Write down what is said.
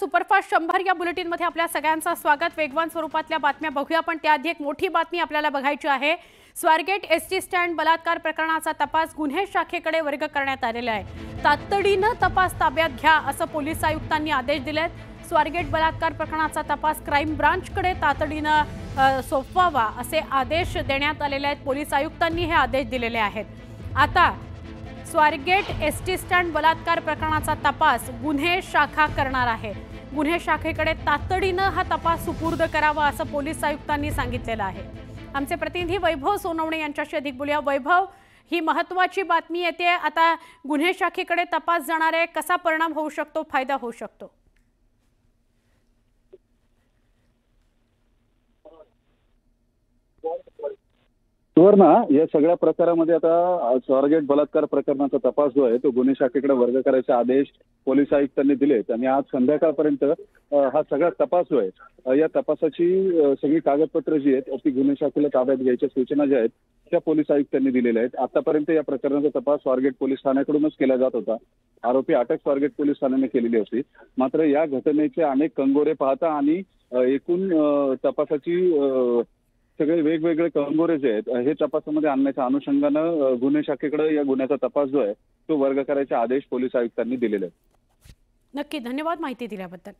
Superfast 100 या बुलेटिनमध्ये आपल्या सगळ्यांचं स्वागत। वेगवान स्वरूपातल्या बातम्या बघूया, पण त्याआधी एक मोठी बातमी आपल्याला बघायची आहे। स्वारगेट एसटी स्टँड बलात्कार प्रकरणाचा तपास गुन्हे शाखेकडे वर्ग करण्यात आलेला आहे। तातडीने तपास ताब्यात घ्या असं पोलीस आयुक्तांनी आदेश दिलेत। स्वारगेट बलात्कार प्रकरणाचा तपास क्राइम ब्रांचकडे तातडीने सोपवावा असे आदेश देण्यात आलेले आहेत। पोलीस आयुक्तांनी हे आदेश दिलेले आहेत। आता स्वारगेट एसटी स्टँड बलात्कार प्रकरणाचा तपास गुन्हे शाखा करणार आहे। गुन्हे शाखेकडे तातडीने हा तपास सुपूर्द करावा असं पोलीस आयुक्तांनी सांगितलेलं आहे। आमचे प्रतिनिधी वैभव सोनवणे यांच्याशी अधिक बोलूया। वैभव, ही महत्त्वाची बातमी येते, आता गुन्हे शाखेकडे तपास जाणार आहे, कसा परिणाम होऊ शकतो, फायदा होऊ शकतो? सुवर्णा, या सगळ्या प्रकारामध्ये आता स्वारगेट बलात्कार प्रकरणाचा तपास जो आहे तो गुन्हे शाखेकडे वर्ग करायचे आदेश पोलीस आयुक्तांनी दिलेत आणि आज संध्याकाळपर्यंत हा सगळा तपास जो आहे या तपासाची सगळी कागदपत्र जी आहेत ती गुन्हे शाखेला ताब्यात घ्यायच्या सूचना ज्या आहेत त्या पोलीस आयुक्तांनी दिलेल्या आहेत। आतापर्यंत या प्रकरणाचा तपास स्वारगेट पोलीस ठाण्याकडूनच केला जात होता। आरोपी अटक स्वारगेट पोलीस ठाण्याने केलेली होती। मात्र या घटनेचे अनेक कंगोरे पाहता आणि एकूण तपासाची सगळे वेगवेगळे कंगोरे जे आहेत हे तपासामध्ये आणण्याच्या अनुषंगानं गुन्हे शाखेकडे या गुन्ह्याचा तपास जो आहे तो वर्ग करायचे आदेश पोलीस आयुक्तांनी दिलेले आहेत। नक्की, धन्यवाद माहिती दिल्याबद्दल।